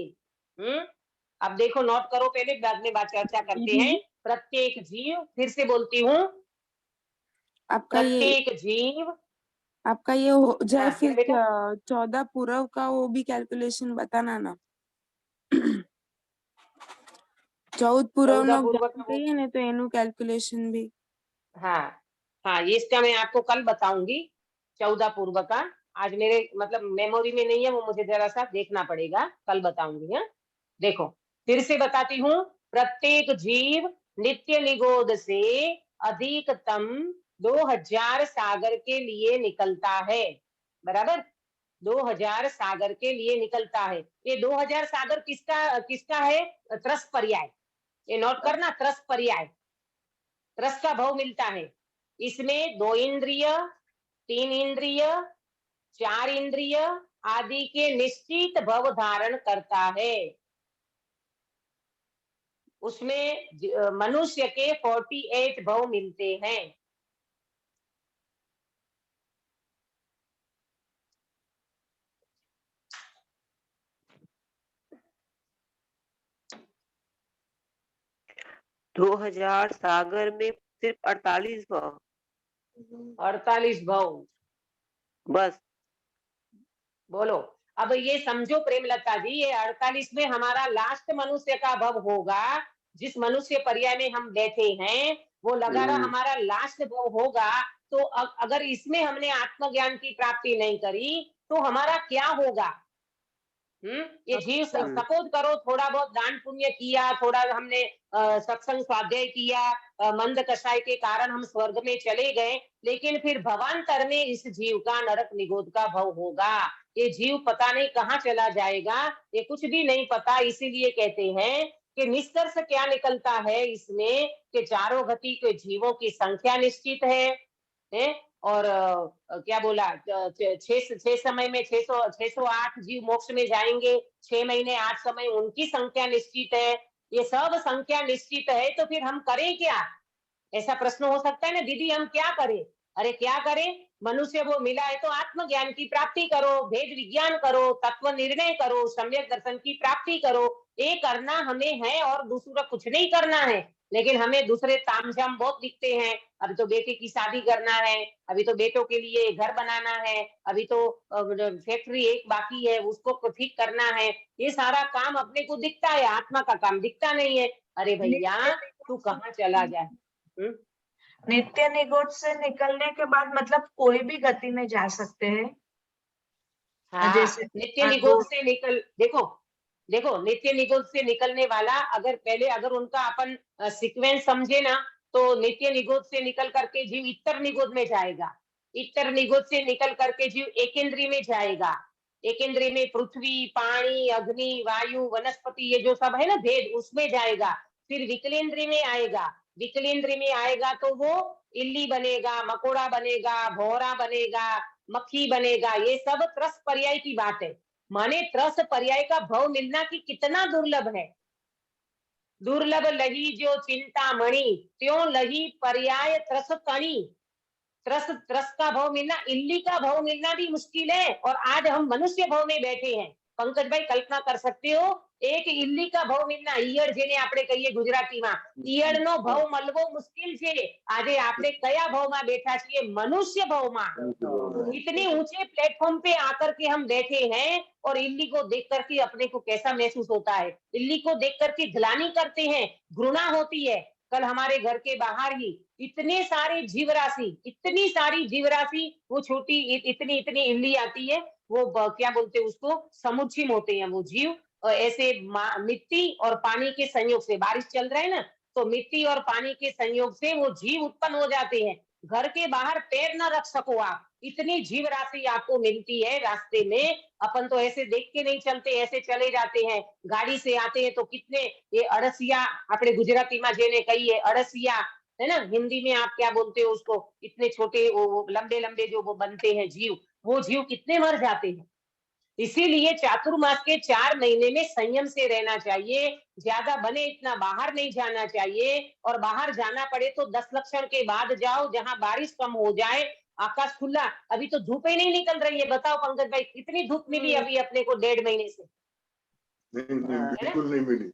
अब देखो, नोट करो पहले, बाद में बात चर्चा करते हैं। प्रत्येक जीव, फिर से बोलती हूँ, आपका ये प्रत्येक जीव, आपका ये हो जाए हाँ, क्या फिर बेटा? 14 पूर्व का वो भी कैलकुलेशन बताना ना। 14 पूर्व 14 નો पूर्व का જ્ઞાન वो, કહીએ ને તો એનું कैलकुलेशन भी। हाँ हाँ, ये इसका मैं आपको कल बताऊंगी, 14 पूर्व का। आज मेरे मतलब मेमोरी में नहीं है, वो मुझे जरा सा देखना पड़ेगा, कल बताऊंगी। हाँ, देखो फिर से बताती हूँ। प्रत्येक जीव नित्य निगोद से अधिकतम 2000 सागर के लिए निकलता है, बराबर। 2000 सागर के लिए निकलता है। ये 2000 सागर किसका किसका है? त्रस पर्याय, ये नोट करना, त्रस पर्याय, रस का भाव मिलता है। इसमें 2 इंद्रिय, 3 इंद्रिय, 4 इंद्रिय आदि के निश्चित भव धारण करता है। उसमें मनुष्य के 48 भव मिलते हैं। दो 2000 सागर में सिर्फ 48 भाव 48 भव, बस। बोलो। अब ये समझो प्रेमलता जी, ये 48 में हमारा लास्ट मनुष्य का भव होगा, जिस मनुष्य पर्याय में हम बैठे हैं, वो लगातार हमारा लास्ट भव होगा। तो अगर इसमें हमने आत्मज्ञान की प्राप्ति नहीं करी तो हमारा क्या होगा? ये जीव, सपोज करो थोड़ा बहुत दान पुण्य किया, थोड़ा हमने सत्संग स्वाध्याय किया, मंद कषाय के कारण हम स्वर्ग में चले गए, लेकिन फिर भवांतर में इस जीव का नरक निगोद का भव होगा। ये जीव पता नहीं कहाँ चला जाएगा, ये कुछ भी नहीं पता। इसीलिए कहते हैं कि निष्कर्ष क्या निकलता है इसमें, कि चारों गति के जीवों की संख्या निश्चित है। और क्या बोला, 6 समय में 608 जीव मोक्ष में जाएंगे, 6 महीने 8 समय उनकी संख्या निश्चित है। ये सब संख्या निश्चित है, तो फिर हम करें क्या? ऐसा प्रश्न हो सकता है ना दीदी, हम क्या करें? अरे क्या करें, मनुष्य वो मिला है तो आत्मज्ञान की प्राप्ति करो, भेद विज्ञान करो, तत्व निर्णय करो, सम्यक दर्शन की प्राप्ति करो। ये करना हमें है और दूसरा कुछ नहीं करना है। लेकिन हमें दूसरे तामझाम बहुत दिखते हैं। अभी तो बेटे की शादी करना है, अभी तो बेटों के लिए घर बनाना है, अभी तो फैक्ट्री एक बाकी है उसको ठीक करना है। ये सारा काम अपने को दिखता है, आत्मा का काम दिखता नहीं है। अरे भैया तू कहाँ चला जाए। नित्य निगोद से निकलने के बाद मतलब कोई भी गति में जा सकते हैं। हाँ, जैसे नित्य निगोद से निकल, देखो देखो नित्य निगोद से निकलने वाला अगर उनका अपन सीक्वेंस समझे ना, तो नित्य निगोद से निकल करके जीव इतर निगोद में जाएगा। इतर निगोद से निकल करके जीव एकेंद्रीय में जाएगा। एकेंद्रीय में पृथ्वी, पानी, अग्नि, वायु, वनस्पति, ये जो सब है ना भेद, उसमें जाएगा। फिर विकलेंद्रीय में आएगा। विकलेंद्रीय में आएगा तो वो इल्ली बनेगा, मकोड़ा बनेगा, भौरा बनेगा, मक्खी बनेगा। ये सब त्रस पर्याय की बात है। माने त्रस पर्याय का भव मिलना कि कितना दुर्लभ है। दुर्लभ लही जो चिंतामणि, त्यों लही पर्याय त्रस कणी। त्रस का भाव मिलना, इल्ली का भाव मिलना भी मुश्किल है, और आज हम मनुष्य भाव में बैठे हैं। पंकज भाई कल्पना कर सकते हो, एक इल्ली का भाव मिलना, ઈયળ જેને આપણે કહીએ ગુજરાતીમાં, ઈયળનો ભાવ મળવો મુશ્किल છે। આજે આપણે કયા ભાવમાં બેઠા છીએ? મનુષ્य ભાવમાં। इतने ऊंचे प्लेटफॉर्म पे आकर के हम बैठे हैं, और इल्ली को देख करके अपने को कैसा महसूस होता है? इल्ली को देख करके ग्लानि करते हैं, घृणा होती है। कल हमारे घर के बाहर ही इतनी सारी जीवराशि, वो छोटी इतनी इतनी इल्ली आती है। वो क्या बोलते हैं उसको, समुच्छिम होते हैं वो जीव। ऐसे मिट्टी और पानी के संयोग से, बारिश चल रहा है ना, तो मिट्टी और पानी के संयोग से वो जीव उत्पन्न हो जाते हैं। घर के बाहर पैर न रख सको आप, इतनी जीव राशि आपको मिलती है रास्ते में। अपन तो ऐसे देख के नहीं चलते, ऐसे चले जाते हैं। गाड़ी से आते हैं तो कितने ये अड़सिया, अपने गुजराती में जेने कहिए अड़सिया, है ना, हिंदी में आप क्या बोलते हो उसको, इतने छोटे वो लंबे लंबे जो वो बनते हैं जीव, वो जीव कितने मर जाते हैं। इसीलिए चातुर्मास के 4 महीने में संयम से रहना चाहिए। ज्यादा बने इतना बाहर नहीं जाना चाहिए, और बाहर जाना पड़े तो 10 लक्षण के बाद जाओ, जहां बारिश कम हो जाए, आकाश खुला। अभी तो धूप ही नहीं निकल रही है। बताओ पंकज भाई, कितनी धूप मिली अभी अपने को 1.5 महीने से? नहीं, बिल्कुल नहीं मिली।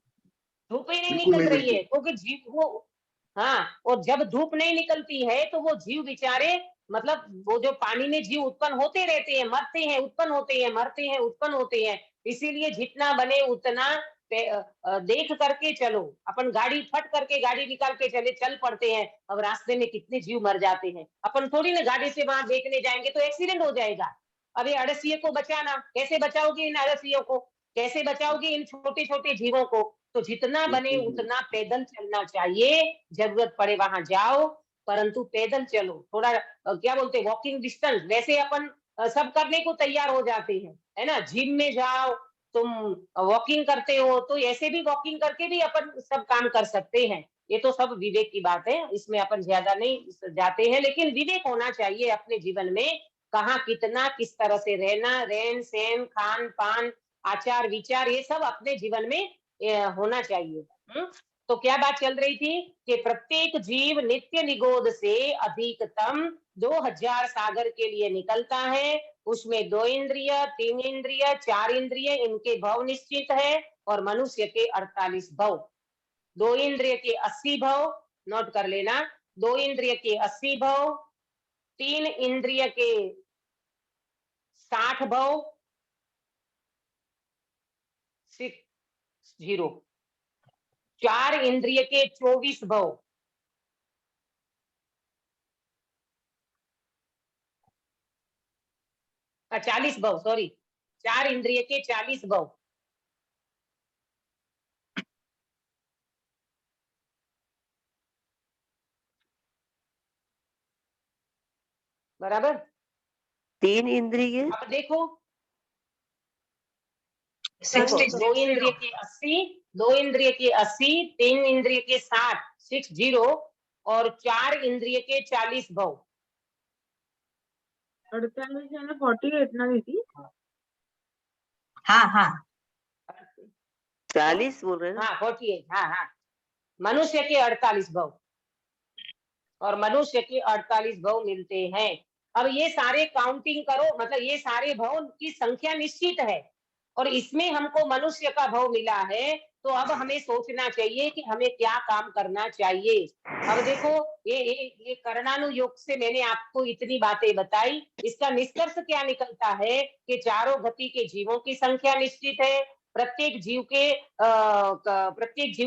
धूप ही नहीं बिल्कुल निकल नहीं रही मिलती। है, क्योंकि जीव वो, हाँ, और जब धूप नहीं निकलती है तो वो जीव बेचारे, मतलब वो जो पानी में जीव उत्पन्न होते रहते हैं, मरते हैं, उत्पन्न होते हैं, मरते हैं, उत्पन्न होते हैं। इसीलिए जितना बने उतना देख करके चलो। अपन गाड़ी फट करके गाड़ी निकाल के चल पड़ते हैं, अब रास्ते में कितने जीव मर जाते हैं। अपन थोड़ी ना गाड़ी से वहां देखने जाएंगे तो एक्सीडेंट हो जाएगा। अभी अड़सिए को बचाना, कैसे बचाओगे इन अड़सियों को? कैसे बचाओगे इन छोटे छोटे जीवों को? तो जितना बने उतना पैदल चलना चाहिए। जरूरत पड़े वहां जाओ, परंतु पैदल चलो। थोड़ा क्या बोलते हैं, वॉकिंग डिस्टेंस। वैसे अपन सब करने को तैयार हो जाते हैं, है ना, जिम में जाओ, तुम वॉकिंग करते हो, तो ऐसे भी वॉकिंग करके भी अपन सब काम कर सकते हैं। ये तो सब विवेक की बात है, इसमें अपन ज्यादा नहीं जाते हैं, लेकिन विवेक होना चाहिए अपने जीवन में। कहाँ कितना किस तरह से रहना, रहन सहन, खान पान, आचार विचार, ये सब अपने जीवन में होना चाहिए। तो क्या बात चल रही थी कि प्रत्येक जीव नित्य निगोद से अधिकतम 2000 सागर के लिए निकलता है। उसमें 2 इंद्रिय, 3 इंद्रिय, 4 इंद्रिय, इनके भव निश्चित है, और मनुष्य के 48 भव। 2 इंद्रिय के 80 भव, नोट कर लेना। 2 इंद्रिय के 80 भव, 3 इंद्रिय के 60 भव, 60, 4 इंद्रिय के 24 भव, का 40 भव, सॉरी, 4 इंद्रिय के 40 भव। बराबर। 3 इंद्रिय, अब देखो, 66 2 इंद्रिय के 80, 2 इंद्रिय के 80, 3 इंद्रिय के 60, 60, और 4 इंद्रिय के 40 भव। 48 है ना, 48 ना दीदी? हाँ हाँ 40 बोल रहे हैं ना? हाँ 48, हाँ हाँ, मनुष्य के 48 भव। और मनुष्य के 48 भव मिलते हैं। अब ये सारे काउंटिंग करो, मतलब ये सारे भव की संख्या निश्चित है और इसमें हमको मनुष्य का भव मिला है, तो अब हमें सोचना चाहिए कि हमें क्या काम करना चाहिए। अब देखो ये कर्णानुयोग से मैंने आपको इतनी बातें बताई, इसका निष्कर्ष क्या निकलता है कि चारों गति के जीवों की संख्या निश्चित है। प्रत्येक जीव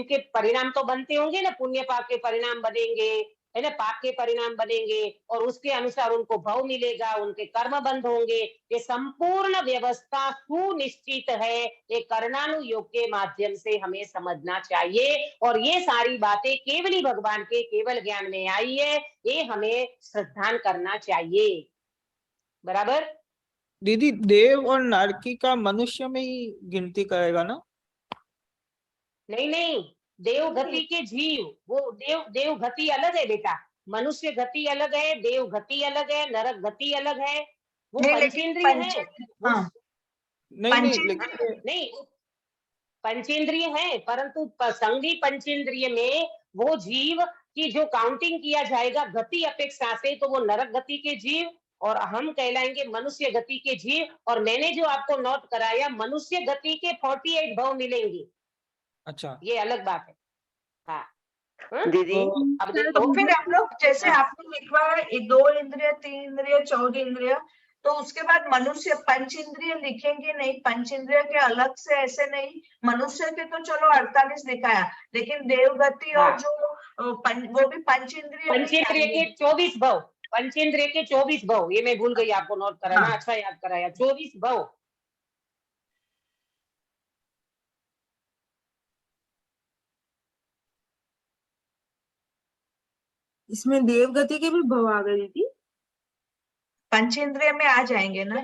के परिणाम तो बनते होंगे ना, पुण्य पाप के परिणाम बनेंगे, है ना, पाप के परिणाम बनेंगे और उसके अनुसार उनको भव मिलेगा, उनके कर्म बंध होंगे। ये संपूर्ण व्यवस्था सुनिश्चित है, ये कर्णानुयोग के माध्यम से हमें समझना चाहिए और ये सारी बातें केवली भगवान के केवल ज्ञान में आई है, ये हमें श्रद्धान करना चाहिए। बराबर। दीदी देव और नारकी का मनुष्य में ही गिनती करेगा ना? नहीं नहीं, देव गति के जीव, वो देव गति अलग है बेटा, मनुष्य गति अलग है, देव गति अलग है, नरक गति अलग है, वो नहीं, लेकिन पंचेंद्रिय है। हाँ, नहीं लेकिन नहीं, पंचेंद्रिय है, परंतु संगी पंचेंद्रिय में वो जीव की जो काउंटिंग किया जाएगा गति अपेक्षा से, तो वो नरक गति के जीव और हम कहलाएंगे मनुष्य गति के जीव। और मैंने जो आपको नोट कराया, मनुष्य गति के 48 भव मिलेंगे। अच्छा, ये अलग बात है। हाँ दीदी अब तो देखो, फिर हम लोग जैसे हाँ। आपने लिखवा है 2 इंद्रिय, 3 इंद्रिय, 14 इंद्रिय, तो उसके बाद मनुष्य पंच इंद्रिय लिखेंगे नहीं? पंच इंद्रिय के अलग से ऐसे नहीं, मनुष्य के तो चलो 48 दिखाया, लेकिन देवगति और हाँ। जो वो भी पंच इंद्रिय में ही पंचेंद्रिय के आएंगे। 24 भव, पंचेंद्रिय के 24 भव, ये मैं भूल गई आपको नोट कराना, हाँ। अच्छा याद कराया, 24 भव। इसमें देवगति के भी भव आ गए दीदी? पंचेंद्रिय में आ जाएंगे ना,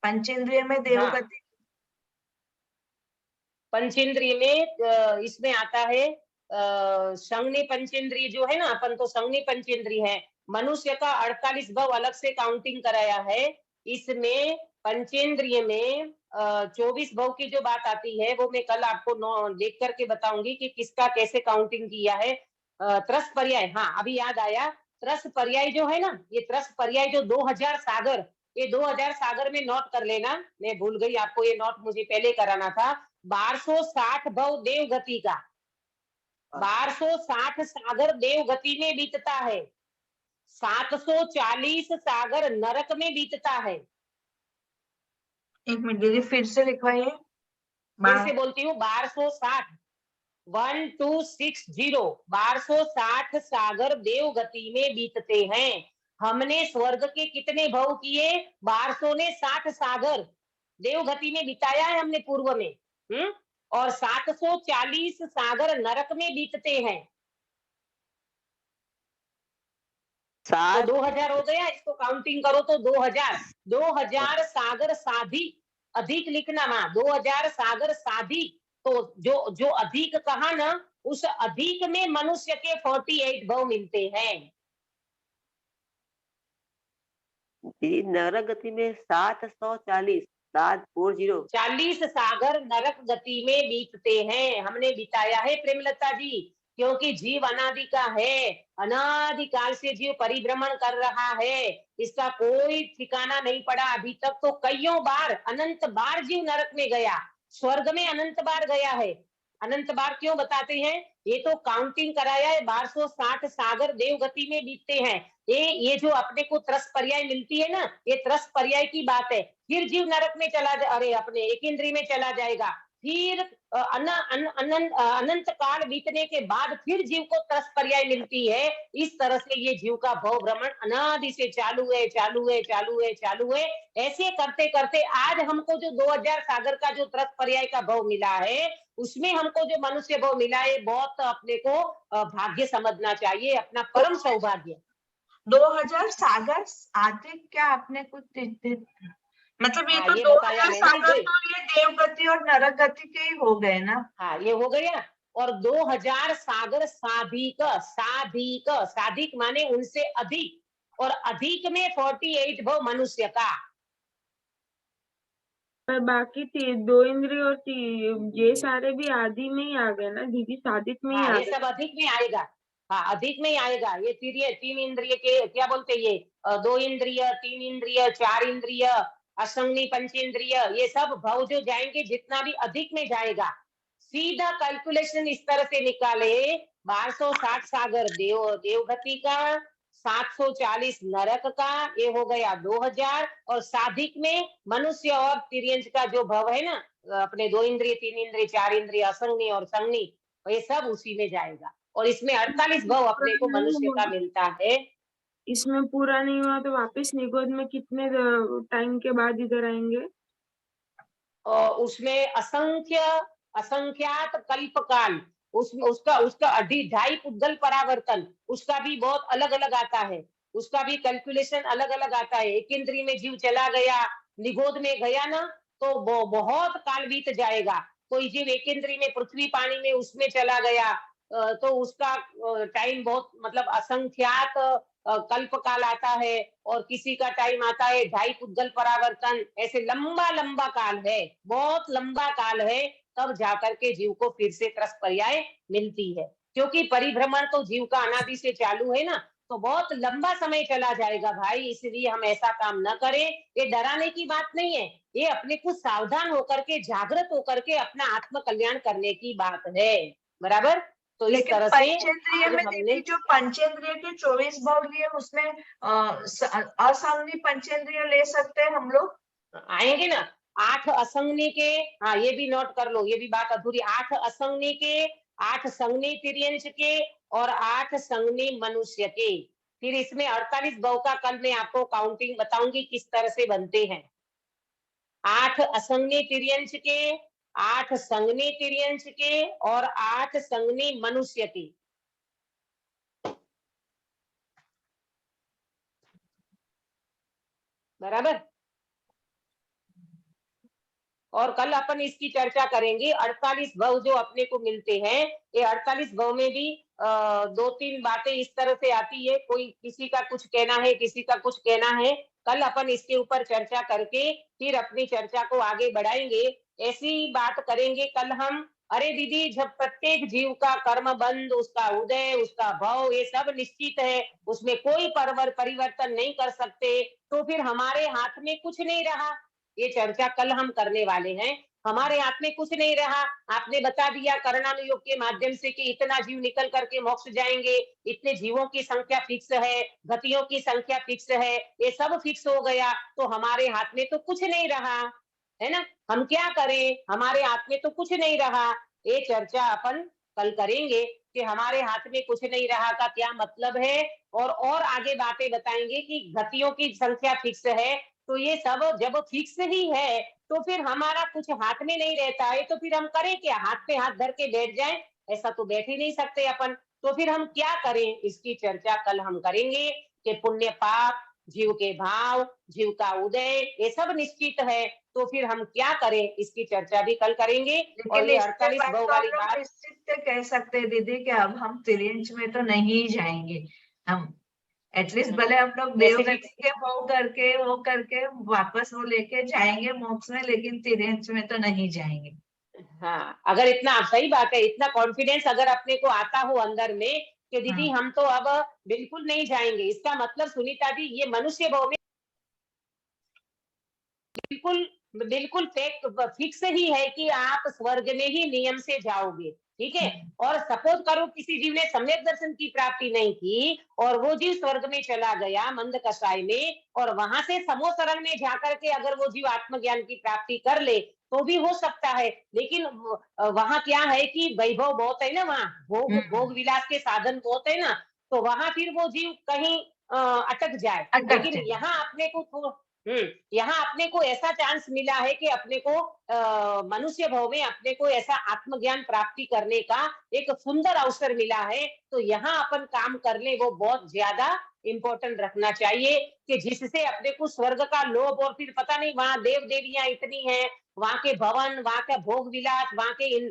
पंचेंद्रिय में देवगति। पंचेंद्रिय में इसमें आता है संज्ञ पंचेंद्रिय जो है ना, अपन तो संज्ञ पंचेंद्रिय है, मनुष्य का 48 भव अलग से काउंटिंग कराया है। इसमें पंचेंद्रिय में 24 भव की जो बात आती है वो मैं कल आपको देख करके बताऊंगी कि किसका कैसे काउंटिंग किया है। त्रस पर्याय, हाँ अभी याद आया, त्रस पर्याय जो है ना, ये त्रस पर्याय जो 2000 सागर, ये 2000 सागर में नोट कर लेना, मैं भूल गई आपको ये नोट मुझे पहले कराना था। 1260 भव देव गति का, 1260 सागर देव गति में बीतता है, 740 सागर नरक में बीतता है। एक मिनट दीदी फिर से लिखवाइए। फिर से बोलती हूँ, 1260 1260 सागर देव गति में बीतते हैं। हमने स्वर्ग के कितने भव किए? 1260 सागर देव गति में बिताया है हमने पूर्व में, और 740 सागर नरक में बीतते हैं। तो 2000 हो गया, इसको काउंटिंग करो तो 2000 सागर साधिक, अधिक लिखना ना, 2000 सागर साधिक, तो जो अधिक कहा ना, उस अधिक में मनुष्य के 48 भव मिलते हैं। नरक गति में 740 40 सागर नरक गति में बीतते हैं, हमने बिताया है प्रेमलता जी, क्योंकि जीव अनादि का है, अनादिकाल से जीव परिभ्रमण कर रहा है, इसका कोई ठिकाना नहीं पड़ा अभी तक। तो कईयों बार, अनंत बार जीव नरक में गया, स्वर्ग में अनंत बार गया है। अनंत बार क्यों बताते हैं? ये तो काउंटिंग कराया है, 1260 सागर देव गति में बीतते हैं। ये जो अपने को त्रस पर्याय मिलती है ना, ये त्रस पर्याय की बात है। फिर जीव नरक में चला जा, अरे अपने एक इंद्रिय में चला जाएगा, फिर अनंत काल बीतने के बाद फिर जीव को त्रस पर्याय मिलती है। इस तरह से ये जीव का भव भ्रमण अनादि से चालू है, चालू है, चालू है, चालू है। ऐसे करते करते आज हमको जो 2000 सागर का जो त्रस पर्याय का भव मिला है, उसमें हमको जो मनुष्य भव मिला है, बहुत अपने को भाग्य समझना चाहिए, अपना परम सौभाग्य। 2000 सागर आधिक क्या आपने कुछ मतलब ये हाँ, तो ये 2000 मैंने सागर तो ये देवगति और नरक गति के ही हो गए ना। हाँ, ये हो गया। और 2000 सागर साधिक, साधिक, साधिक माने उनसे अधिक, और अधिक में 48 भव मनुष्य का। पर बाकी 2 इंद्रिय और ये सारे भी आदि में ही आ गए ना दीदी, साधिक में ही हाँ, आ ये गए। सब अधिक में आएगा, हाँ, अधिक में ही आएगा। ये तीन इंद्रिय के क्या बोलते ये 2 इंद्रिय, 3 इंद्रिय, 4 इंद्रिय, असंगनी पंचेंद्रिय, ये सब भव जो जाएंगे जितना भी अधिक में जाएगा। सीधा कैलकुलेशन इस तरह से निकाले 1260 सागर देवगति का, 740 नरक का, ये हो गया 2000, और साधिक में मनुष्य और तिर्यंच का जो भव है ना, अपने 2 इंद्रिय, 3 इंद्रिय, 4 इंद्रिय, असंगनी और संगनी, ये सब उसी में जाएगा। और इसमें 48 भव अपने को मनुष्य का मिलता है। इसमें पूरा नहीं हुआ तो वापस निगोद में कितने टाइम के बाद इधर आएंगे? और उसमें असंख्यात कल्पकाल, उसमें उसका उसका 2.5 पुद्गल परावर्तन, उसका भी बहुत अलग अलग आता है। उसका भी कैलकुलेशन अलग अलग आता है। एक इंद्रिय में जीव चला गया, निगोद में गया ना, तो बहुत काल बीत जाएगा। कोई जीव एक इंद्रिय में पृथ्वी पानी में उसमें चला गया, तो उसका टाइम बहुत मतलब असंख्यात कल्प काल आता है। और किसी का टाइम आता है 2.5 पुद्गल परावर्तन, ऐसे लंबा लंबा काल है, बहुत लंबा काल है। तब जाकर के जीव को फिर से त्रस पर्याय मिलती है, क्योंकि परिभ्रमण तो जीव का अनादि से चालू है ना, तो बहुत लंबा समय चला जाएगा भाई। इसलिए हम ऐसा काम न करें। ये डराने की बात नहीं है, ये अपने को सावधान होकर के, जागृत होकर के अपना आत्म कल्याण करने की बात है। बराबर। तो इस लेकिन तरह से पंचेंद्रिय आज में हमने दीदी जो पंचेंद्रिय के 24 भाव लिए उसमें असंगनी पंचेंद्रिय ले सकते हैं हम लोग? आएंगे ना। 8 असंगनी के, हाँ ये भी नोट कर लो, ये भी बात अधूरी। 8 असंगनी के, 8 संगनी तिर्यंच के, और 8 संगनी मनुष्य के। फिर इसमें 48 भव का कल मैं आपको काउंटिंग बताऊंगी किस तरह से बनते हैं। 8 असंगनी तिर्यंच के, 8 संगनी तिर्यंच के, और 8 संगनी मनुष्य के। बराबर। और कल अपन इसकी चर्चा करेंगे। 48 भव जो अपने को मिलते हैं, ये 48 भव में भी 2-3 बातें इस तरह से आती है। कोई किसी का कुछ कहना है, किसी का कुछ कहना है। कल अपन इसके ऊपर चर्चा करके फिर अपनी चर्चा को आगे बढ़ाएंगे। ऐसी बात करेंगे कल हम। अरे दीदी, जब प्रत्येक जीव का कर्म बंध, उसका उदय, उसका भव, ये सब निश्चित है, उसमें कोई परिवर्तन नहीं कर सकते, तो फिर हमारे हाथ में कुछ नहीं रहा। ये चर्चा कल हम करने वाले हैं। हमारे हाथ में कुछ नहीं रहा। आपने बता दिया कर्णानुयोग के माध्यम से कि इतना जीव निकल करके मोक्ष जाएंगे, इतने जीवों की संख्या फिक्स है, गतियों की संख्या फिक्स है, ये सब फिक्स हो गया, तो हमारे हाथ में तो कुछ नहीं रहा, है ना। हम क्या करें, हमारे हाथ में तो कुछ नहीं रहा। ये चर्चा अपन कल करेंगे कि हमारे हाथ में कुछ नहीं रहा का क्या मतलब है। और आगे बातें बताएंगे कि गतियों की संख्या फिक्स है, तो ये सब जब फिक्स ही है, तो फिर हमारा कुछ हाथ में नहीं रहता है, तो फिर हम करें क्या, हाथ पे हाथ धर के बैठ जाएं? ऐसा तो बैठ ही नहीं सकते अपन। तो फिर हम क्या करें, इसकी चर्चा कल हम करेंगे कि पुण्य पाप, जीव के भाव, जीव का उदय, ये सब निश्चित है, तो फिर हम क्या करें, इसकी चर्चा भी कल करेंगे। और लेकिन ये इसके 48 बाद भव तो हम वाली लोग बात, निश्चित कह सकते हैं दीदी कि अब हम तिर्यंच में तो नहीं जाएंगे। हम एटलीस्ट भले हम लोग वैसे भी देवगति के वो करके वापस वो लेके जाएंगे मोक्ष में, लेकिन तिर्यंच में तो नहीं जाएंगे। हाँ, अगर इतना, सही बात है, इतना कॉन्फिडेंस अगर अपने को आता हो अंदर में कि दीदी हम तो अब बिल्कुल नहीं जाएंगे, इसका मतलब सुनीता जी, ये मनुष्य भाव में बिल्कुल बिल्कुल फिक्स ही है कि आप स्वर्ग में ही नियम से जाओगे। ठीक है। और सपोज करो किसी जीव ने सम्यक दर्शन की प्राप्ति नहीं की, और वो जीव स्वर्ग में चला गया मंद कषाय में, और वहां से समोसरण में जाकर के अगर वो जीव आत्मज्ञान की प्राप्ति कर ले, तो भी हो सकता है। लेकिन वहां क्या है कि वैभव बहुत है ना, वहां भोग विलास के साधन बहुत है ना, तो वहां फिर वो जीव कहीं अटक जाए। अटक लेकिन जाए। यहाँ अपने को यहाँ अपने को ऐसा चांस मिला है कि अपने को मनुष्य भाव में अपने को ऐसा आत्मज्ञान प्राप्ति करने का एक सुंदर अवसर मिला है। तो यहाँ अपन काम कर ले, वो बहुत ज्यादा इम्पोर्टेंट रखना चाहिए कि जिससे अपने को स्वर्ग का लोभ, और फिर पता नहीं वहां देव देवियां इतनी हैं, वहां के भवन, वहां का भोग विलास, वहां के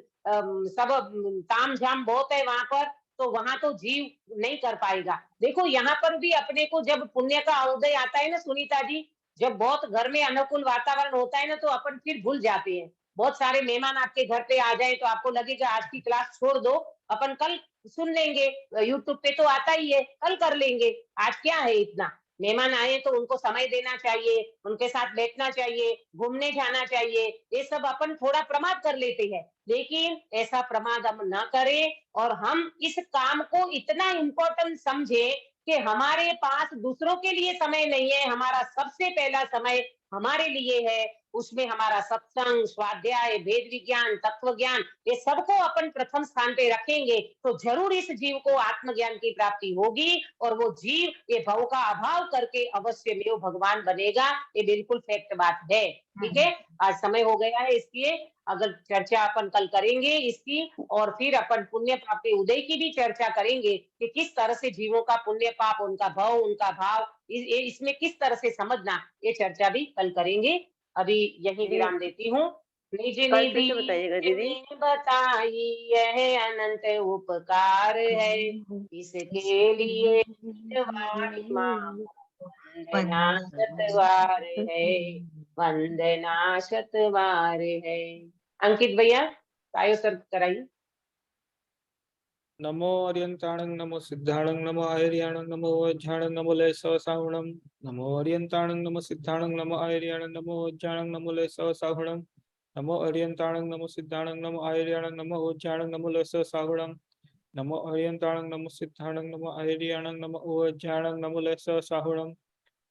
सब ताम झाम बहुत है वहां पर, तो वहां तो जीव नहीं कर पाएगा। देखो यहाँ पर भी अपने को जब पुण्य का उदय आता है ना सुनीता जी, जब बहुत घर में अनुकूल वातावरण होता है ना, तो अपन फिर भूल जाते हैं। बहुत सारे मेहमान आपके घर पे आ जाए तो आपको लगेगा आज की क्लास छोड़ दो, अपन कल सुन लेंगे, यूट्यूब पे तो आता ही है, कल कर लेंगे, आज क्या है इतना। मेहमान आए तो उनको समय देना चाहिए, उनके साथ बैठना चाहिए, घूमने जाना चाहिए, ये सब अपन थोड़ा प्रमाद कर लेते हैं, लेकिन ऐसा प्रमाद हम ना करें और हम इस काम को इतना इम्पोर्टेंट समझे कि हमारे पास दूसरों के लिए समय नहीं है, हमारा सबसे पहला समय हमारे लिए है। उसमें हमारा सत्संग, स्वाध्याय, वेद विज्ञान, तत्व ज्ञान, ये सबको अपन प्रथम स्थान पे रखेंगे तो जरूर इस जीव को आत्मज्ञान की प्राप्ति होगी और वो जीव ये भव का अभाव करके अवश्य में भगवान बनेगा। ये बिल्कुल फैक्ट बात है। ठीक है, आज समय हो गया है, इसलिए अगर चर्चा अपन कल करेंगे इसकी, और फिर अपन पुण्य प्राप्ति उदय की भी चर्चा करेंगे कि किस तरह से जीवों का पुण्य पाप, उनका भव, उनका भाव, इसमें किस तरह से समझना, ये चर्चा भी कल करेंगे। अभी यही विराम देती हूँ। निज कल फिर से निधि बताइएगा दीदी। ने बताई यह अनंत उपकार है, इसके लिए वाणी माँ वंदना शतवार है, वंदना शतवार है। अंकित भैया आयो सर कराइए। नमो अर्यंताणं नमो सिद्धाणं नमो आयर्याणं नमो वज्राणं नमो लयसवसाहुणं नमो अर्यंताणं नमो सिद्धाणं नमो आयर्याणं नमो वज्राणं नमो लयसवसाहुणं नमो अर्यंताणं नमो सिद्धाणं नमो आयर्याणं नमो वज्राणं नमो लयसवसाहुणं नमो अर्यंताणं नमो सिद्धाणं नमो आयर्याणं नमो वज्राणं नमो लयसवसाहुणं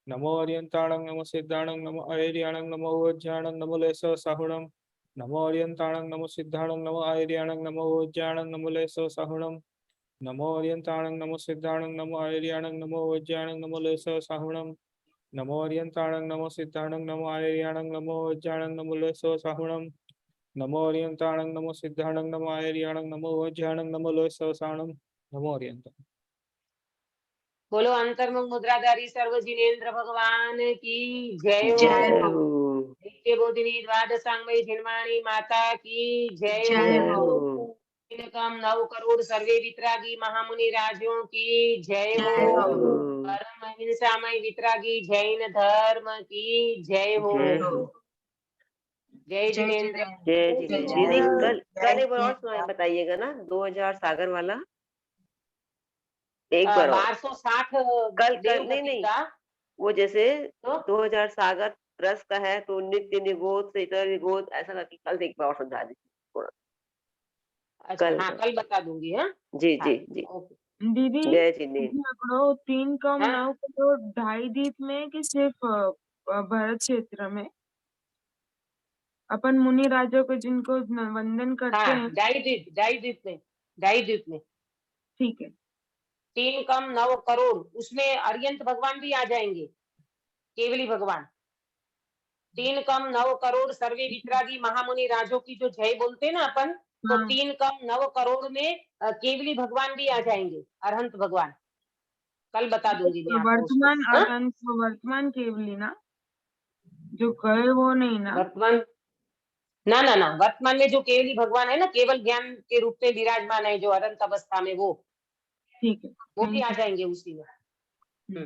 नमो अर्यंताणं नमो सिद्धाणं नमो आयर्याणं नमो वज्राणं नमो लयसवसाहुणं नमो अर्यंताणं नमो सिद्धाणं नमो आयर्याणं नमो वज्राणं नमो लयसवसाहुणं नमो अर्यंताणं नमो सिद्धाणं नमो आयर्याणं नमो वज्राणं नमो लयसवसाहुणं नमो अर्यंताणं नमो सिद्धाणं नमो आयर्याणं नमो वज्राणं नमो लयसवसाहुणं नमो अर्यंताणं नमो सिद्धाणं नमो आयर्याणं नमो वज्राणं नमो लयसवसाहुणं नमो अर्यंताणं। बोलो अंतर्मुख मुद्राधारी सर्व जिनेन्द्र भगवान की जय जय हो। हो, नित्य बोधिनी द्वादशांगमयी झिन्माणी माता की जय जय जय हो। हो, कम 9 करोड़ सर्वे वितरागी महामुनि राजों की जय हो। जय हो। परम हिंसामय वितरागी जैन धर्म की जय हो। जय हो, जय जिनेन्द्र। जय जय जिनेन्द्र। जय दीदी हो। कल जय एक बार और जिनेन्द्र। बताइएगा ना, 2000 सागर वाला एक बार और। 1260 कल देवगति नहीं, का वो जैसे तो 2000 सागर रस का है तो नित्य निगोद से इतर निगोद ऐसा करके कल एक बार और समझा दीजिए थोड़ा। अच्छा, कल हाँ कल बता दूंगी। हाँ जी हाँ, जी जी। ओके। दीदी जय जिनेन्द्र। आंकड़ों 3 कम हाँ 9 करोड़ ढाई द्वीप में कि सिर्फ भारत क्षेत्र में अपन मुनि राजों को जिनको वंदन करते हैं। हाँ, डाई द्वीप में ठीक है। 3 कम 9 करोड़, उसमें अर्यंत भगवान भी आ जाएंगे, केवली भगवान। 3 कम 9 करोड़ सर्वे वितरागी महामुनि राजों की जो जय बोलते हैं ना अपन, तो हाँ 3 कम 9 करोड़ में केवली भगवान भी आ जाएंगे, अरहंत भगवान। कल बता दूंगी मैं आपको उसको। वर्तमान हाँ? अनंत वर्तमान केवली ना, जो गए वो नहीं ना। वर्तमान ना ना ना, वर्तमान में जो केवली भगवान है ना, केवल ज्ञान के रूप में विराजमान है जो अनंत अवस्था में, वो ठीक है, भी आ थैंक जाएंगे उसी में। यू।